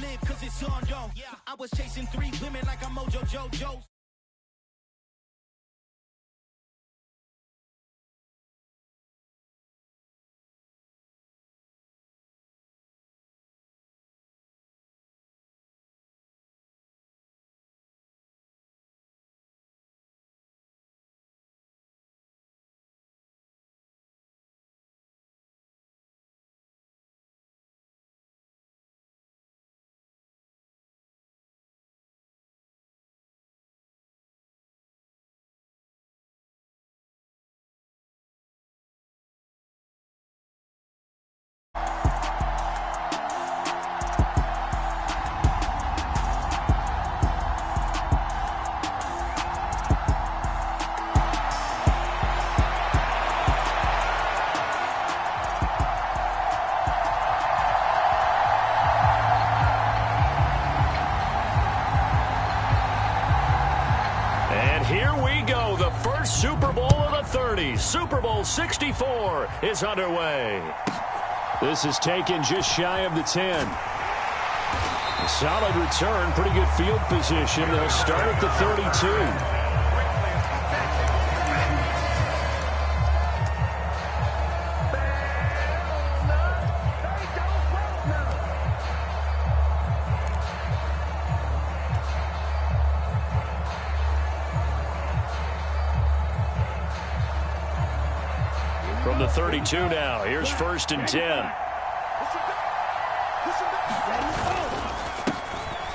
live cause it's on, yo. I was chasing 3 women like I'm Mojo Jojo. Super Bowl of the 30s. Super Bowl 64 is underway. This is taken just shy of the 10. A solid return, pretty good field position. They'll start at the 32. From the 32 now, here's 1st and 10.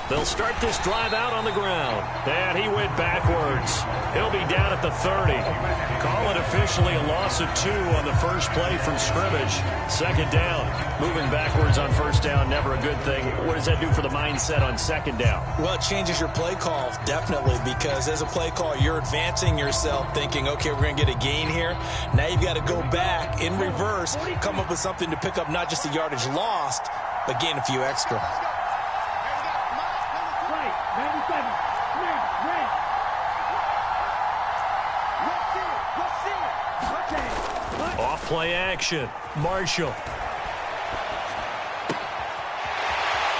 They'll start this drive out on the ground. And he went backwards. He'll be down at the 30. Call it officially a loss of 2 on the first play from scrimmage. 2nd down. Moving backwards on 1st down, never a good thing. What does that do for the mindset on 2nd down? Well, it changes your play call, definitely, because as a play call, you're advancing yourself thinking, okay, we're going to get a gain here. Now you've got to go back in reverse, come up with something to pick up not just the yardage lost, but gain a few extra. Off play action. Marshall.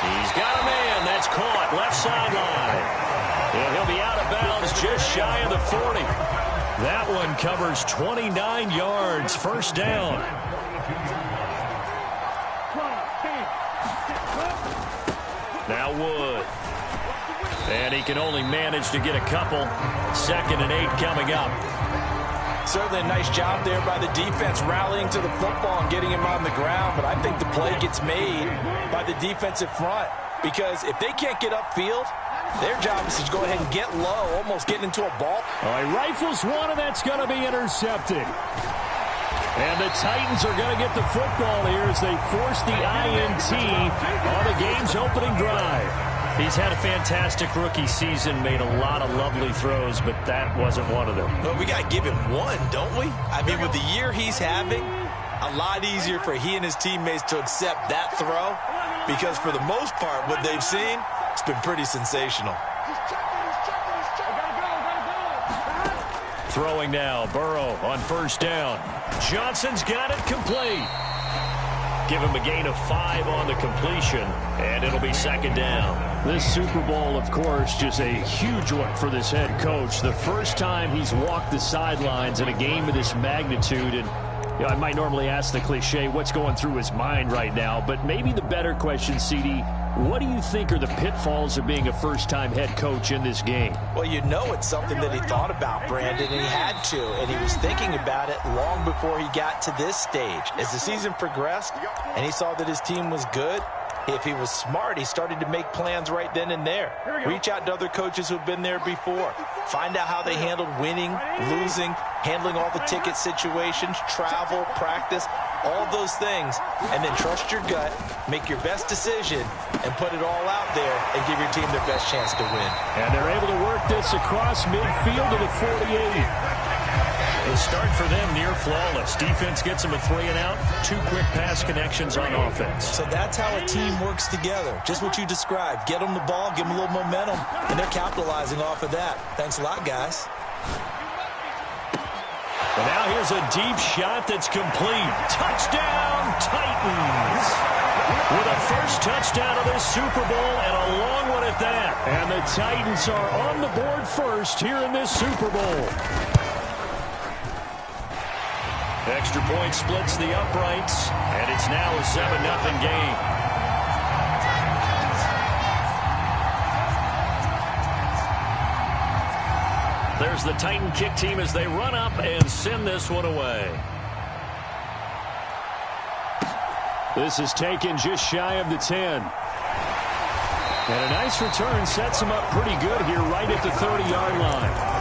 He's got a man. That's caught. Left sideline. And he'll be out of bounds just shy of the 40. That one covers 29 yards. 1st down. Now Wood. And he can only manage to get a couple. 2nd and 8 coming up. Certainly a nice job there by the defense rallying to the football and getting him on the ground. But I think the play gets made by the defensive front. Because if they can't get upfield, their job is to go ahead and get low, almost getting into a ball. All right, rifles one, and that's going to be intercepted. And the Titans are going to get the football here as they force the INT on the game's opening drive. He's had a fantastic rookie season, made a lot of lovely throws, but that wasn't one of them. Well, we got to give him one, don't we? I mean, with the year he's having, a lot easier for he and his teammates to accept that throw because for the most part, what they've seen, it's been pretty sensational. Throwing now, Burrow on 1st down. Johnson's got it complete. Give him a gain of 5 on the completion, and it'll be 2nd down. This Super Bowl, of course, just a huge one for this head coach. The first time he's walked the sidelines in a game of this magnitude, and you know, I might normally ask the cliche, what's going through his mind right now, but maybe the better question, CD, what do you think are the pitfalls of being a first-time head coach in this game? Well, you know it's something that he thought about, Brandon, and he had to, and he was thinking about it long before he got to this stage. As the season progressed and he saw that his team was good, if he was smart, he started to make plans right then and there. Reach out to other coaches who've been there before. Find out how they handled winning, losing, handling all the ticket situations, travel, practice, all those things, and then trust your gut, make your best decision, and put it all out there and give your team their best chance to win. And they're able to work this across midfield to the 48. The start for them near flawless. Defense gets them a 3-and-out, 2 quick pass connections on offense. So that's how a team works together. Just what you described. Get them the ball, give them a little momentum, and they're capitalizing off of that. Thanks a lot, guys. And now here's a deep shot that's complete. Touchdown, Titans! With a first touchdown of this Super Bowl and a long one at that. And the Titans are on the board first here in this Super Bowl. Extra point splits the uprights, and it's now a 7-0 game. There's the Titan kick team as they run up and send this one away. This is taken just shy of the 10. And a nice return sets him up pretty good here right at the 30-yard line.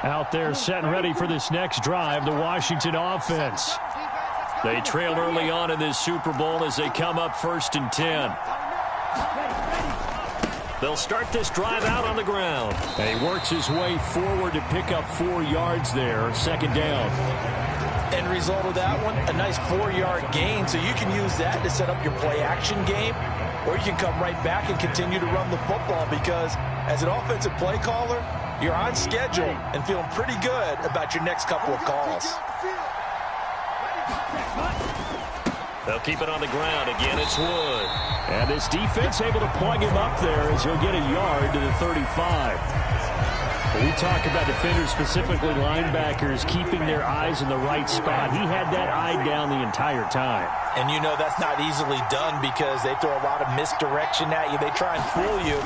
Out there set and ready for this next drive, the Washington offense. They trail early on in this Super Bowl as they come up 1st and 10. They'll start this drive out on the ground. And he works his way forward to pick up 4 yards there, 2nd down. End result of that one, a nice 4-yard gain, so you can use that to set up your play-action game, or you can come right back and continue to run the football because as an offensive play caller, you're on schedule and feeling pretty good about your next couple of calls. They'll keep it on the ground. Again, it's Wood. And this defense able to plug him up there as he'll get a yard to the 35. We talk about defenders, specifically linebackers, keeping their eyes in the right spot. He had that eye down the entire time. And you know that's not easily done because they throw a lot of misdirection at you. They try and fool you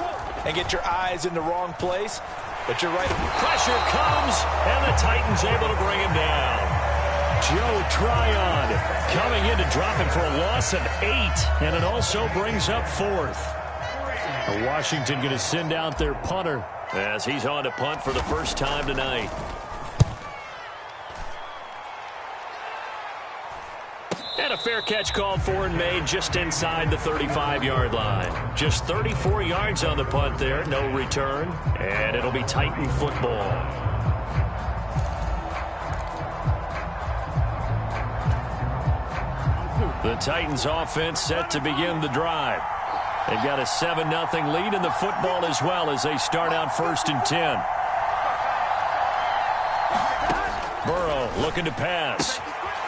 and get your eyes in the wrong place. But you're right. Pressure comes, and the Titans able to bring him down. Joe Tryon coming in to drop him for a loss of 8, and it also brings up 4th. Washington going to send out their punter as he's on to punt for the first time tonight. And a fair catch called for and made just inside the 35-yard line. Just 34 yards on the punt there, no return, and it'll be Titan football. The Titans offense set to begin the drive. They've got a 7-0 lead in the football as well as they start out 1st and 10. Burrow looking to pass.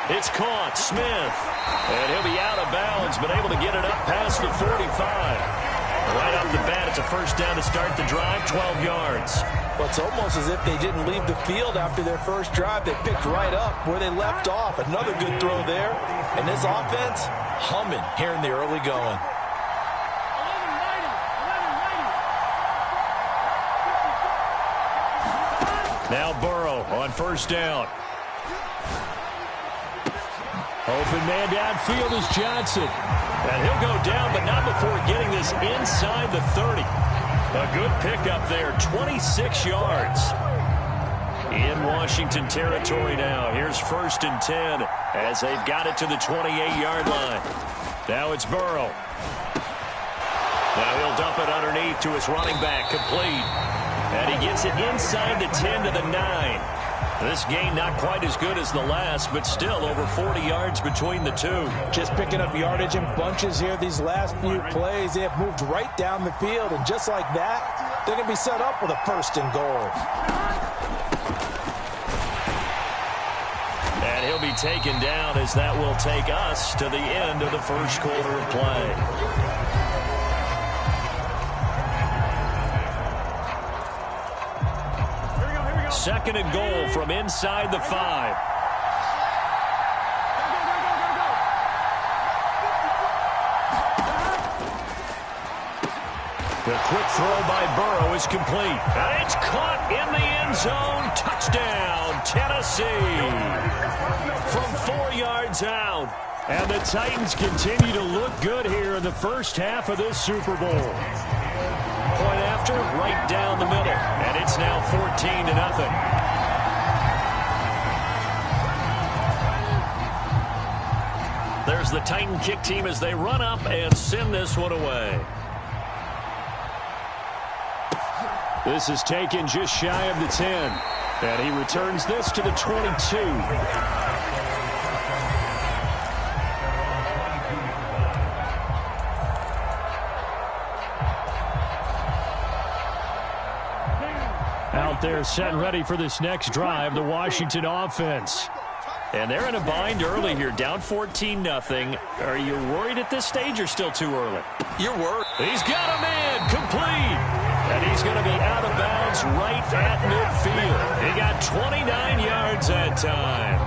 It's caught. Smith. And he'll be out of bounds, but able to get it up past the 45. Right off the bat, it's a first down to start the drive, 12 yards. Well, it's almost as if they didn't leave the field after their first drive. They picked right up where they left off. Another good throw there. And this offense, humming here in the early going. Now Burrow on first down. Open man downfield is Johnson. And he'll go down, but not before getting this inside the 30. A good pickup there, 26 yards. In Washington territory now. Here's 1st and 10 as they've got it to the 28-yard line. Now it's Burrow. Now he'll dump it underneath to his running back, complete. And he gets it inside the 10 to the 9. This game not quite as good as the last, but still over 40 yards between the two. Just picking up yardage in bunches here these last few plays. They have moved right down the field, and just like that, they're going to be set up with a 1st and goal. And he'll be taken down as that will take us to the end of the first quarter of play. Second and goal from inside the 5. The quick throw by Burrow is complete. And it's caught in the end zone. Touchdown, Tennessee. From 4 yards out. And the Titans continue to look good here in the first half of this Super Bowl. Point after, right down the middle. And it's now 14-0. There's the Titan kick team as they run up and send this one away. This is taken just shy of the 10. And he returns this to the 22. Out there set and ready for this next drive, the Washington offense. And they're in a bind early here, down 14-0. Are you worried at this stage or still too early? You're worried. He's got a man complete. And he's going to be out of bounds right at midfield. He got 29 yards that time.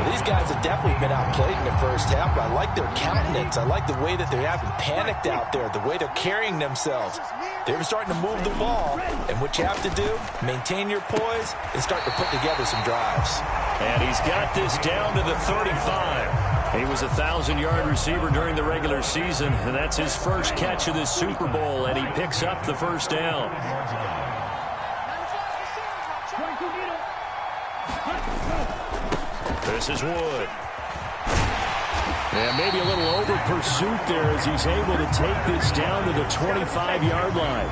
Well, these guys have definitely been outplayed in the first half, but I like their countenance. I like the way that they haven't panicked out there, the way they're carrying themselves. They're starting to move the ball, and what you have to do, maintain your poise and start to put together some drives. And he's got this down to the 35. He was a 1,000-yard receiver during the regular season, and that's his first catch of this Super Bowl, and he picks up the first down. This is Wood. And maybe a little over pursuit there as he's able to take this down to the 25-yard line.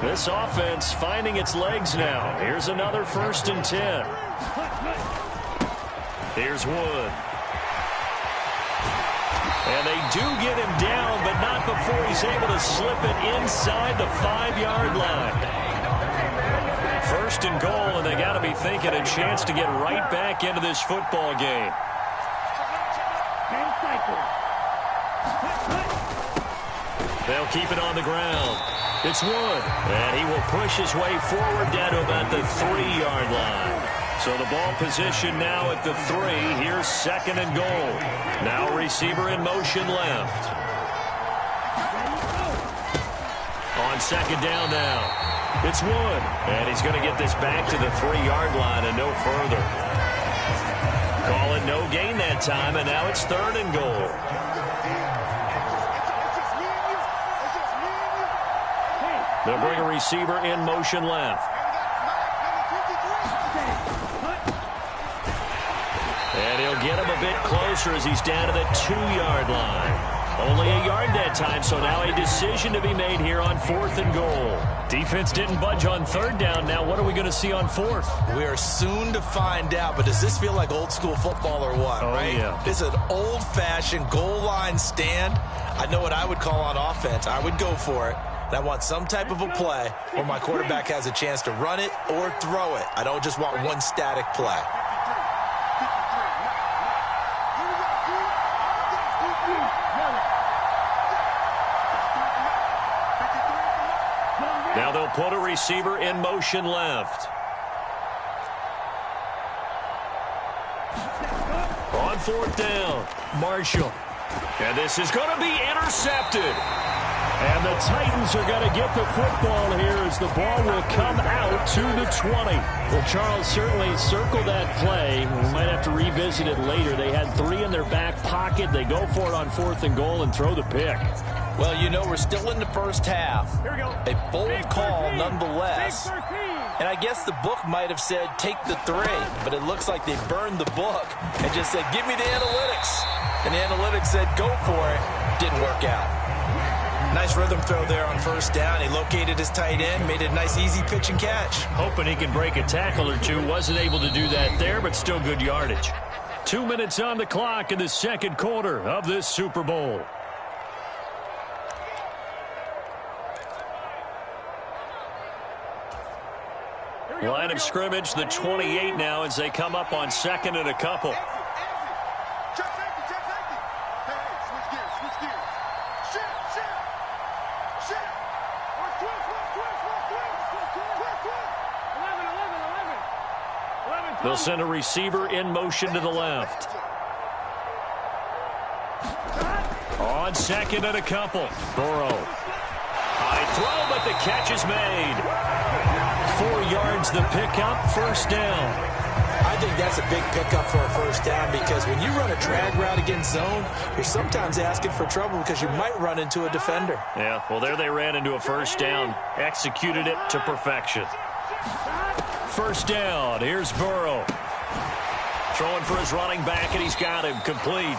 This offense finding its legs now. Here's another 1st and 10. Here's Wood. And they do get him down, but not before he's able to slip it inside the 5-yard line. 1st and goal, and they got to be thinking a chance to get right back into this football game. They'll keep it on the ground. It's Wood, and he will push his way forward down to about the 3-yard line. So the ball position now at the 3. Here's 2nd and goal. Now receiver in motion left. On 2nd down now. It's Wood, and he's going to get this back to the 3-yard line and no further. Call it no gain that time, and now it's 3rd and goal. They'll bring a receiver in motion left. And he'll get him a bit closer as he's down to the 2-yard line. Only a yard that time, so now a decision to be made here on 4th and goal. Defense didn't budge on 3rd down. Now what are we going to see on 4th? We are soon to find out, but does this feel like old school football or what, right? Yeah. This is an old-fashioned goal line stand. I know what I would call on offense. I would go for it. And I want some type of a play where my quarterback has a chance to run it or throw it. I don't just want one static play. Now they'll put a receiver in motion left. On 4th down, Marshall. And this is going to be intercepted. And the Titans are going to get the football here as the ball will come out to the 20. Well, Charles, certainly circle that play. We might have to revisit it later. They had 3 in their back pocket. They go for it on 4th and goal and throw the pick. Well, you know, we're still in the first half. A bold call nonetheless. And I guess the book might have said take the 3, but it looks like they burned the book and just said, give me the analytics. And the analytics said, go for it. Didn't work out. Nice rhythm throw there on 1st down. He located his tight end, made it a nice easy pitch and catch. Hoping he can break a tackle or two. Wasn't able to do that there, but still good yardage. 2 minutes on the clock in the 2nd quarter of this Super Bowl. Line of scrimmage, the 28 now as they come up on 2nd and a couple. They'll send a receiver in motion to the left. On 2nd and a couple. Burrow. High throw, but the catch is made. 4 yards the pickup, 1st down. I think that's a big pickup for a 1st down because when you run a drag route against zone, you're sometimes asking for trouble because you might run into a defender. Yeah, well, there they ran into a 1st down. Executed it to perfection. 1st down. Here's Burrow. Throwing for his running back, and he's got him complete.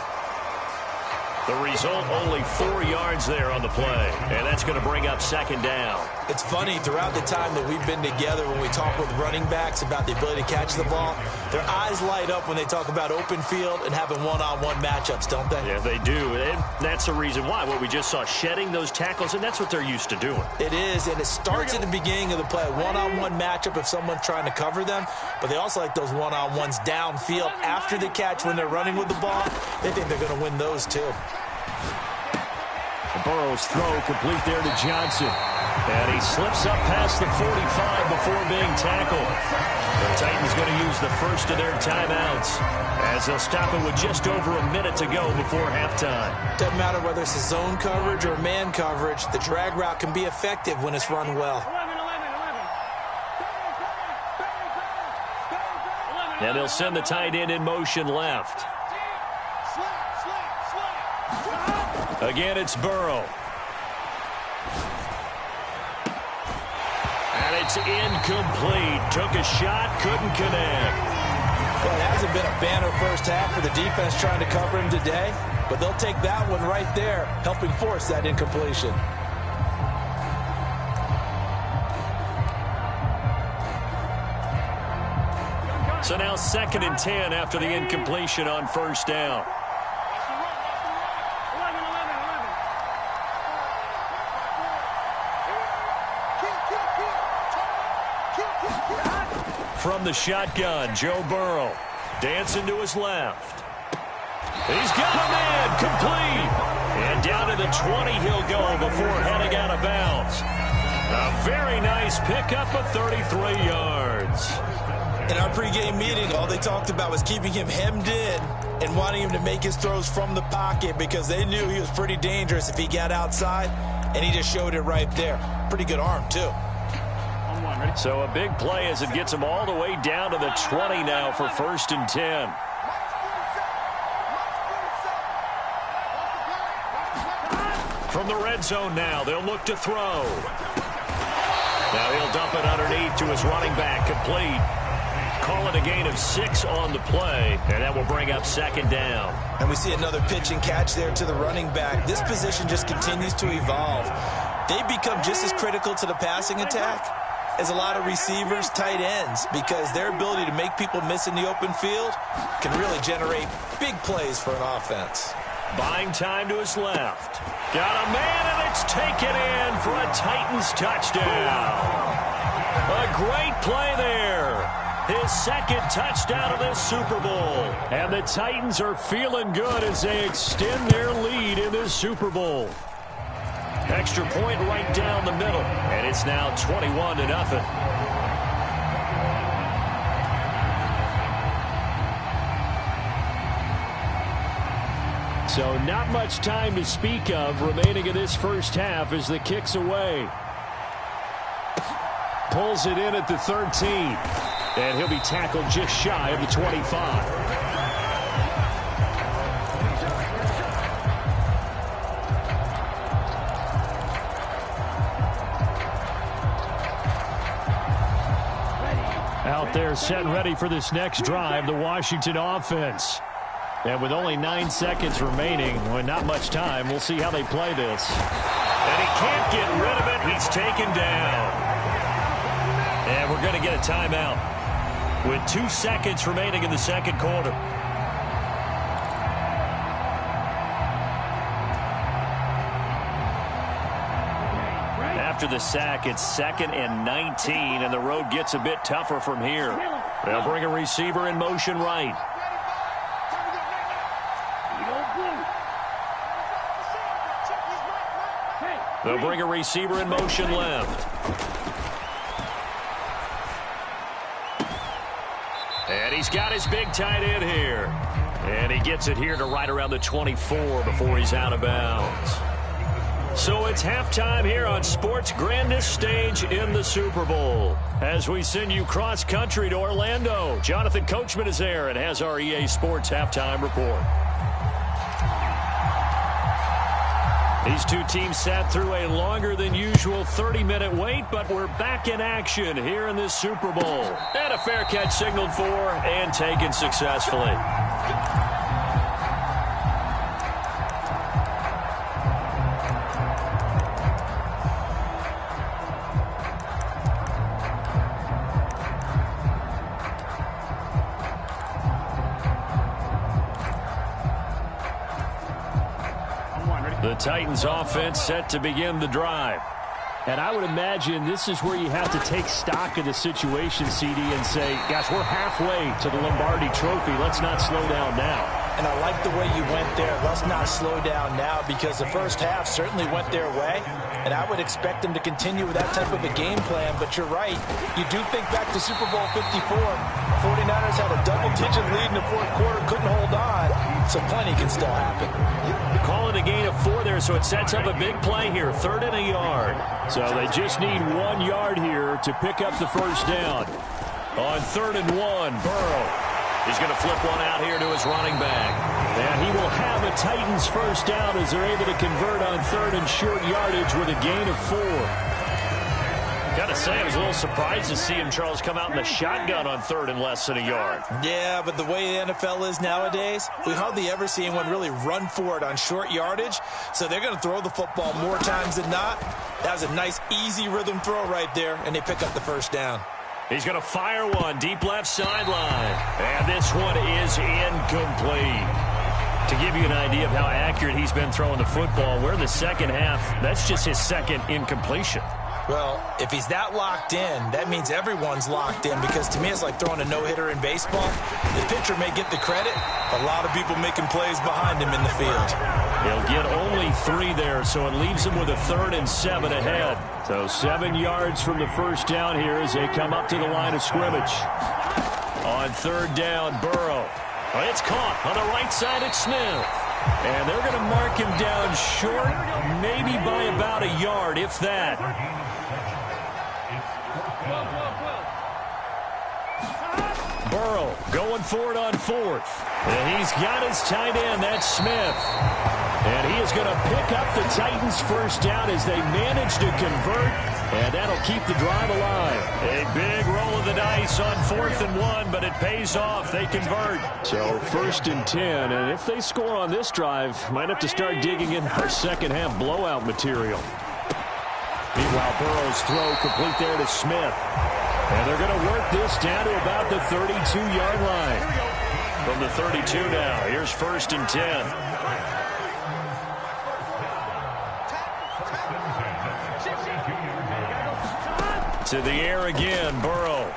The result, only 4 yards there on the play, and that's going to bring up second down. It's funny, throughout the time that we've been together, when we talk with running backs about the ability to catch the ball, their eyes light up when they talk about open field and having one-on-one matchups, don't they? Yeah, they do, and that's the reason why. What we just saw, shedding those tackles, and that's what they're used to doing. It is, and it starts at the beginning of the play, one-on-one matchup if someone's trying to cover them, but they also like those one-on-ones downfield after the catch when they're running with the ball. They think they're going to win those, too. Burrow's throw complete there to Johnson. And he slips up past the 45 before being tackled. The Titans going to use the first of their timeouts as they'll stop it with just over a minute to go before halftime. Doesn't matter whether it's a zone coverage or man coverage, the drag route can be effective when it's run well. And they'll send the tight end in motion left. Again, it's Burrow. And it's incomplete. Took a shot, couldn't connect. Well, it hasn't been a banner first half for the defense trying to cover him today, but they'll take that one right there, helping force that incompletion. So now 2nd and 10 after the incompletion on first down. From the shotgun, Joe Burrow dancing to his left. He's got a man complete. And down to the 20 he'll go before heading out of bounds. A very nice pickup of 33 yards. In our pregame meeting, all they talked about was keeping him hemmed in and wanting him to make his throws from the pocket because they knew he was pretty dangerous if he got outside, and he just showed it right there. Pretty good arm, too. So a big play as it gets him all the way down to the 20 now for 1st and 10. From the red zone now, they'll look to throw. Now he'll dump it underneath to his running back, complete. Call it a gain of 6 on the play, and that will bring up second down. And we see another pitch and catch there to the running back. This position just continues to evolve. They become just as critical to the passing attack as a lot of receivers, tight ends, because their ability to make people miss in the open field can really generate big plays for an offense. Buying time to his left. Got a man, and it's taken in for a Titans touchdown. A great play there. His 2nd touchdown of this Super Bowl. And the Titans are feeling good as they extend their lead in this Super Bowl. Extra point right down the middle, and it's now 21-0. So not much time to speak of remaining in this first half as the kick's away. Pulls it in at the 13, and he'll be tackled just shy of the 25. Out there set and ready for this next drive, the Washington offense. And with only 9 seconds remaining, well, not much time, we'll see how they play this. And he can't get rid of it. He's taken down. And we're going to get a timeout with 2 seconds remaining in the second quarter. After the sack, it's 2nd and 19, and the road gets a bit tougher from here. They'll bring a receiver in motion right. They'll bring a receiver in motion left. And he's got his big tight end here. And he gets it here to right around the 24 before he's out of bounds. So it's halftime here on sports' grandest stage in the Super Bowl. As we send you cross-country to Orlando, Jonathan Coachman is there and has our EA Sports halftime report. These two teams sat through a longer than usual 30-minute wait, but we're back in action here in this Super Bowl. And a fair catch signaled for and taken successfully. The Titans offense set to begin the drive. And I would imagine this is where you have to take stock of the situation, CD, and say, gosh, we're halfway to the Lombardi Trophy. Let's not slow down now. And I like the way you went there. Let's not slow down now, because the first half certainly went their way. And I would expect them to continue with that type of a game plan. But you're right. You do think back to Super Bowl 54. 49ers had a double-digit lead in the fourth quarter, couldn't hold on. So plenty can still happen. Call it a gain of 4 there, so it sets up a big play here. 3rd and a yard. So they just need 1 yard here to pick up the first down. On 3rd and 1, Burrow. He's going to flip one out here to his running back. And he will have a Titans first down as they're able to convert on 3rd and short yardage with a gain of 4. Gotta say, I was a little surprised to see him, Charles, come out in the shotgun on 3rd and less than a yard. Yeah, but the way the NFL is nowadays, we hardly ever see anyone really run for it on short yardage. So they're going to throw the football more times than not. That was a nice, easy rhythm throw right there, and they pick up the first down. He's going to fire one deep left sideline. And this one is incomplete. To give you an idea of how accurate he's been throwing the football, we're in the second half. That's just his second incompletion. Well, if he's that locked in, that means everyone's locked in, because to me it's like throwing a no-hitter in baseball. The pitcher may get the credit, a lot of people making plays behind him in the field. He'll get only 3 there, so it leaves him with a 3rd and 7 ahead. So 7 yards from the first down here as they come up to the line of scrimmage. On 3rd down, Burrow. Well, it's caught on the right side at Smith. And they're going to mark him down short, maybe by about a yard, if that. Burrow going for it on 4th. And he's got his tight end, that's Smith. And he is going to pick up the Titans first down as they manage to convert. And that'll keep the drive alive. A big roll of the dice on 4th and 1, but it pays off. They convert. So 1st and 10, and if they score on this drive, might have to start digging in our second half blowout material. Meanwhile, Burrow's throw complete there to Smith. And they're going to work this down to about the 32-yard line. From the 32 now, here's 1st and 10. To the air again, Burrow.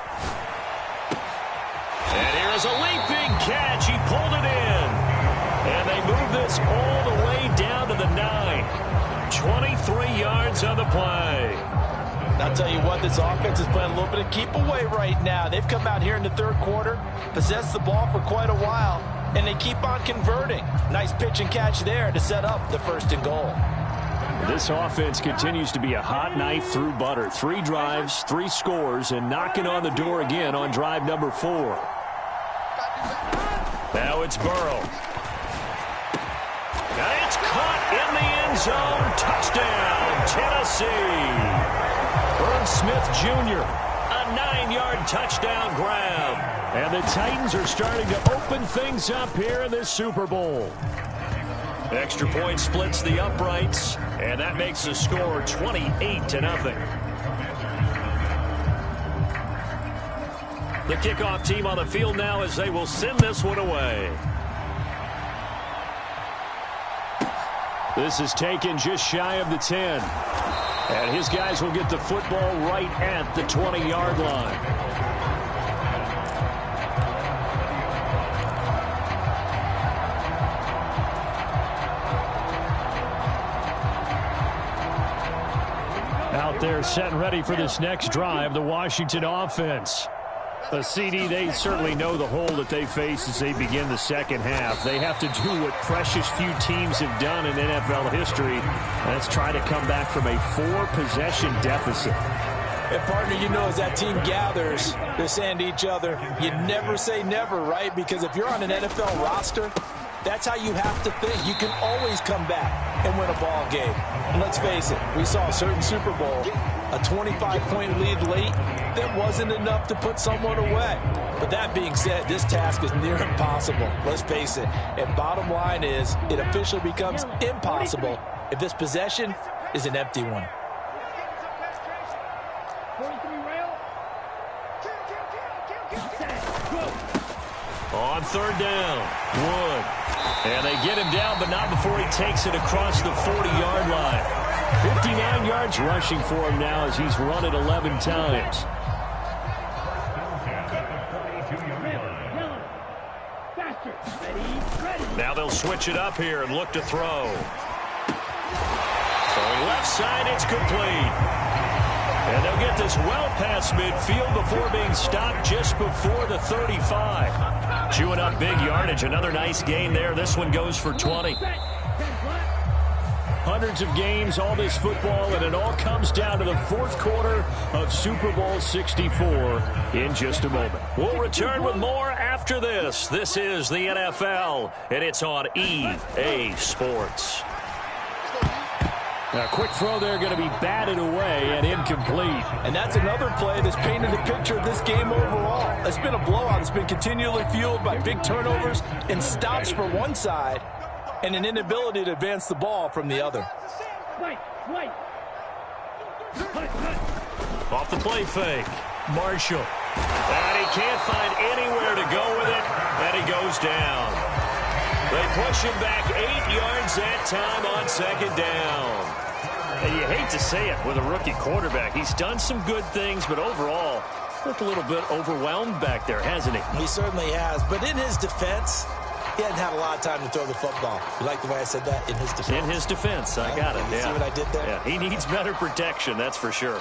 And here's a leaping catch. He pulled it in. And they move this all the way down to the 9. 23 yards on the play. I'll tell you what, this offense is playing a little bit of keep away right now. They've come out here in the 3rd quarter, possessed the ball for quite a while, and they keep on converting. Nice pitch and catch there to set up the 1st and goal. This offense continues to be a hot knife through butter. 3 drives, 3 scores, and knocking on the door again on drive number 4. Now it's Burrow. Now it's caught in the end zone. Touchdown, Tennessee. Irv Smith Jr., a 9-yard touchdown grab. And the Titans are starting to open things up here in this Super Bowl. Extra point splits the uprights, and that makes the score 28-0. The kickoff team on the field now as they will send this one away. This is taken just shy of the 10. And his guys will get the football right at the 20-yard line. Out there set and ready for this next drive, the Washington offense. The CD, they certainly know the hole that they face as they begin the second half. They have to do what precious few teams have done in NFL history. That's try to come back from a 4-possession deficit. And partner, you know, as that team gathers, they're saying to each other, you never say never, right? Because if you're on an NFL roster, That's how you have to think. You can always come back and win a ball game. And let's face it, we saw a certain Super Bowl, a 25-point lead late, that wasn't enough to put someone away. But that being said, this task is near impossible. Let's face it. And bottom line is, it officially becomes impossible if this possession is an empty one. On third down, Wood. And they get him down, but not before he takes it across the 40-yard line. 59 yards rushing for him now as he's run it 11 times. Now they'll switch it up here and look to throw. Throwing left side, it's complete. And they'll get this well past midfield before being stopped just before the 35. Chewing up big yardage. Another nice gain there. This one goes for 20. Hundreds of games, all this football, and it all comes down to the fourth quarter of Super Bowl 64 in just a moment. We'll return with more after this. This is the NFL, and it's on EA Sports. A quick throw there going to be batted away and incomplete. And that's another play that's painted the picture of this game overall. It's been a blowout. It's been continually fueled by big turnovers and stops for one side and an inability to advance the ball from the other. Off the play fake, Marshall. And he can't find anywhere to go with it, and he goes down. They push him back 8 yards that time on second down. And you hate to say it with a rookie quarterback. He's done some good things, but overall, looked a little bit overwhelmed back there, hasn't he? He certainly has. But in his defense, he hadn't had a lot of time to throw the football. You like the way I said that? In his defense. In his defense. I got it. You see what I did there? Yeah, he needs better protection, that's for sure.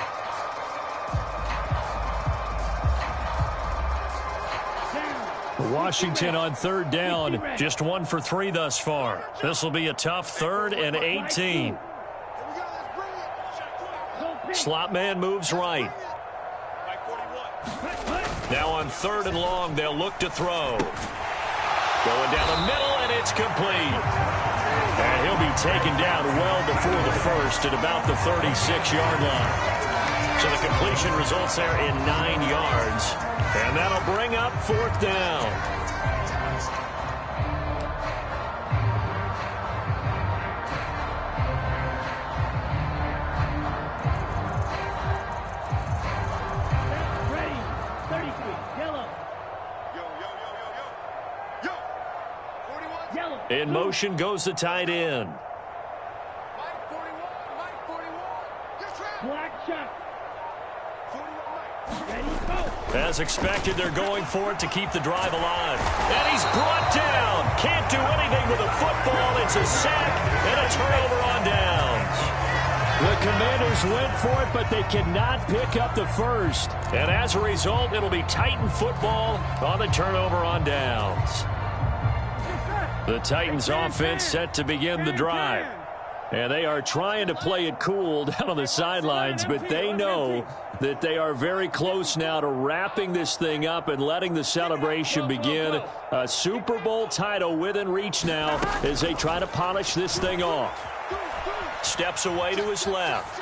Washington on third down. Just 1 for 3 thus far. This will be a tough 3rd and 18. Slot man moves right. Now on 3rd and long, they'll look to throw. Going down the middle, and it's complete. And he'll be taken down well before the first at about the 36-yard line. So the completion results there in 9 yards. And that'll bring up 4th down. In motion goes the tight end. As expected, they're going for it to keep the drive alive. And he's brought down. Can't do anything with a football. It's a sack and a turnover on downs. The Commanders went for it, but they cannot pick up the first. And as a result, it'll be Titan football on the turnover on downs. The Titans offense set to begin the drive. And they are trying to play it cool down on the sidelines, but they know that they are very close now to wrapping this thing up and letting the celebration begin. A Super Bowl title within reach now as they try to polish this thing off. Steps away to his left.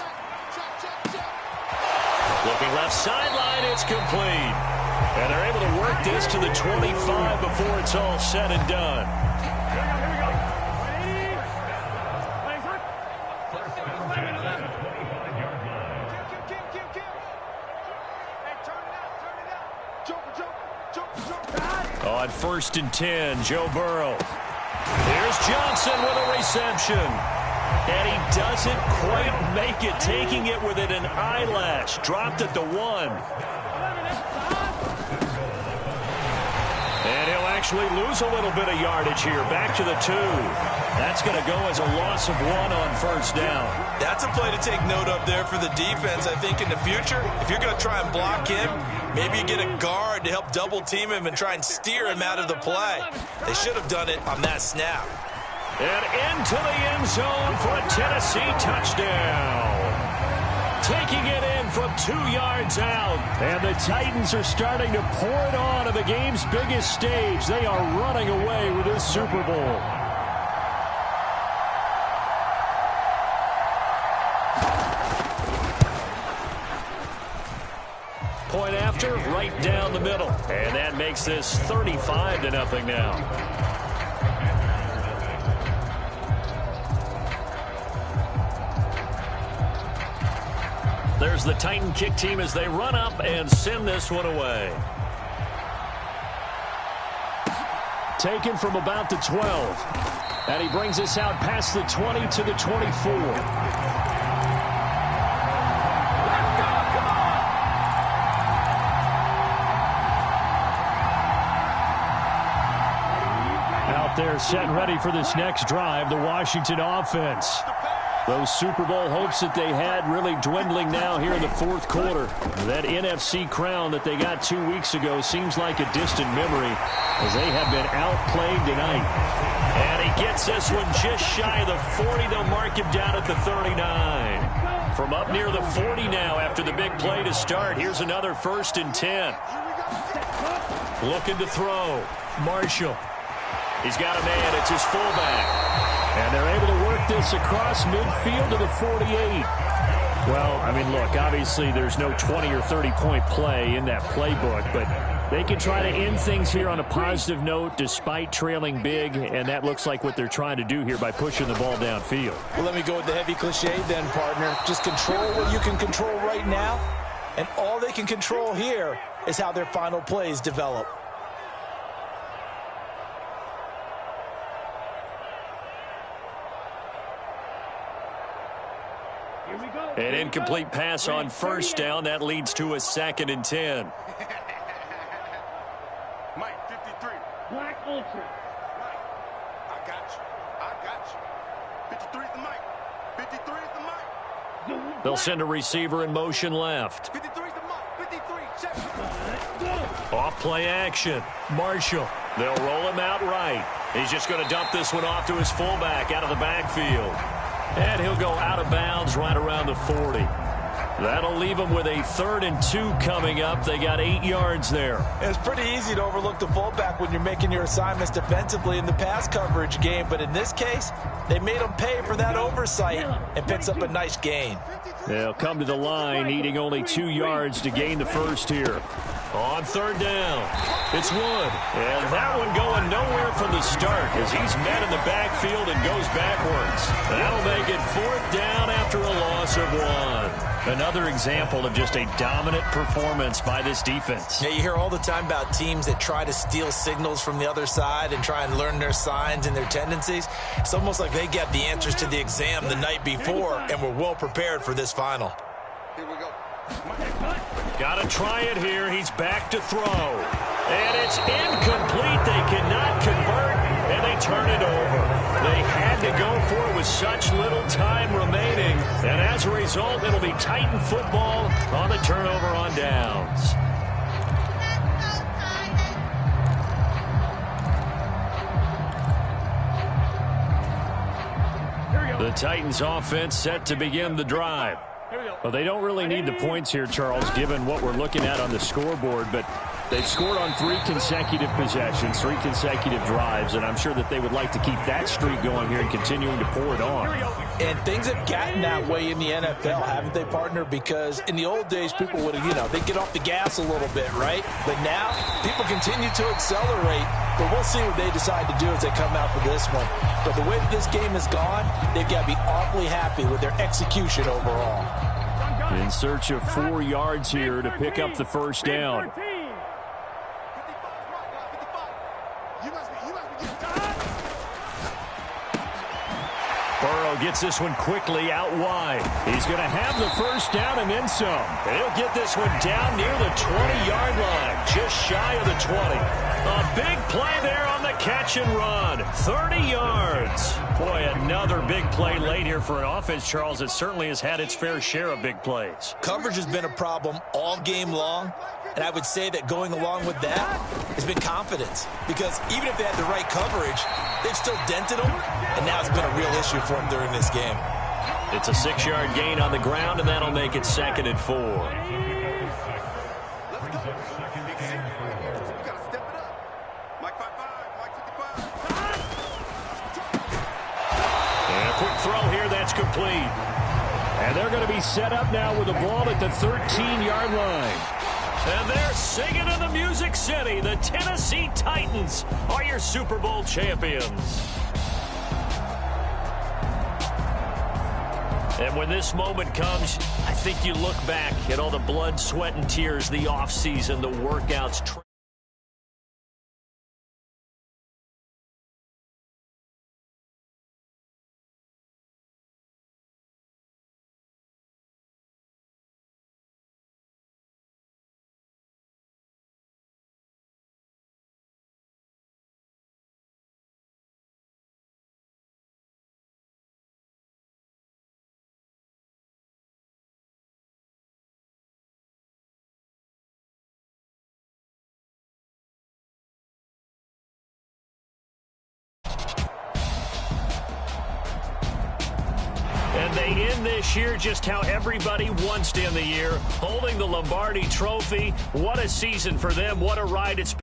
Looking left sideline, it's complete. And they're able to work this to the 25 before it's all said and done. On 1st and 10, Joe Burrow. Here's Johnson with a reception. And he doesn't quite make it, taking it within an eyelash. Dropped at the 1. And he'll actually lose a little bit of yardage here. Back to the 2. That's going to go as a loss of 1 on 1st down. That's a play to take note of there for the defense. I think in the future, if you're going to try and block him, maybe you get a guard to help double team him and try and steer him out of the play. They should have done it on that snap. And into the end zone for a Tennessee touchdown. taking it in from 2 yards out. And the Titans are starting to pour it on the game's biggest stage. They are running away with this Super Bowl. Point after, right down the middle. And that makes this 35-0 now. There's the Titan kick team as they run up and send this one away. Taken from about the 12. And he brings us out past the 20 to the 24. Out there set and ready for this next drive, the Washington offense. Those Super Bowl hopes that they had really dwindling now here in the fourth quarter. That NFC crown that they got 2 weeks ago seems like a distant memory as they have been outplayed tonight. And he gets this one just shy of the 40. They'll mark him down at the 39. From up near the 40 now after the big play to start. Here's another 1st and 10. Looking to throw. Marshall. He's got a man. It's his fullback. And they're able to work this across midfield to the 48. Well, I mean, look, obviously there's no 20 or 30-point play in that playbook, but they can try to end things here on a positive note despite trailing big, and that looks like what they're trying to do here by pushing the ball downfield. Well, let me go with the heavy cliche then, partner. Just control what you can control right now, and all they can control here is how their final plays develop. An incomplete pass on 1st down. That leads to a 2nd and 10. Mike, 53. Black Ultra. Mike, I got you. 53 is the Mike. 53 is the Mike. They'll send a receiver in motion left. 53 is the Mike. 53, check. Off play action. Marshall. They'll roll him out right. He's just going to dump this one off to his fullback out of the backfield. And he'll go out of bounds right around the 40. That'll leave them with a 3rd and 2 coming up. They got 8 yards there. It's pretty easy to overlook the fullback when you're making your assignments defensively in the pass coverage game. But in this case, they made him pay for that oversight and picks up a nice gain. They'll come to the line, needing only 2 yards to gain the first here. On 3rd down, it's Wood. And that one going nowhere from the start as he's met in the backfield and goes backwards. That'll make it 4th down after a loss of 1. Another example of just a dominant performance by this defense. Yeah, you hear all the time about teams that try to steal signals from the other side and try and learn their signs and their tendencies. It's almost like they get the answers to the exam the night before and were well prepared for this final. Here we go. Got to try it here. He's back to throw. And it's incomplete. They cannot convert, and they turn it over. They had to go for it with such little time remaining. And as a result, it'll be Titan football on the turnover on downs. The Titans offense set to begin the drive. Well, they don't really need the points here, Charles, given what we're looking at on the scoreboard, but they've scored on 3 consecutive possessions, 3 consecutive drives, and I'm sure that they would like to keep that streak going here and continuing to pour it on. And things have gotten that way in the NFL, haven't they, partner? Because in the old days, people would have, they'd get off the gas a little bit, right? But now, people continue to accelerate, but we'll see what they decide to do as they come out for this one. But the way that this game has gone, they've got to be awfully happy with their execution overall. In search of 4 yards here to pick up the 1st down. Burrow gets this one quickly out wide. He's going to have the 1st down and then some. He'll get this one down near the 20-yard line, just shy of the 20. A big play there on the catch and run. 30 yards. Boy, another big play late here for an offense, Charles, that certainly has had its fair share of big plays. Coverage has been a problem all game long, and I would say that going along with that has been confidence. Because even if they had the right coverage, they've still dented them, and now it's been a real issue for them during this game. It's a 6-yard gain on the ground, and that'll make it 2nd and 4. Let's go. Big series. We got to step it up. Mike 55, Mike 55. And a quick throw here, that's complete. And they're going to be set up now with the ball at the 13-yard line. And they're singing in the Music City. The Tennessee Titans are your Super Bowl champions. And when this moment comes, I think you look back at all the blood, sweat, and tears, the offseason, the workouts. And they end this year just how everybody wants to end the year, holding the Lombardi Trophy. What a season for them. What a ride it's been.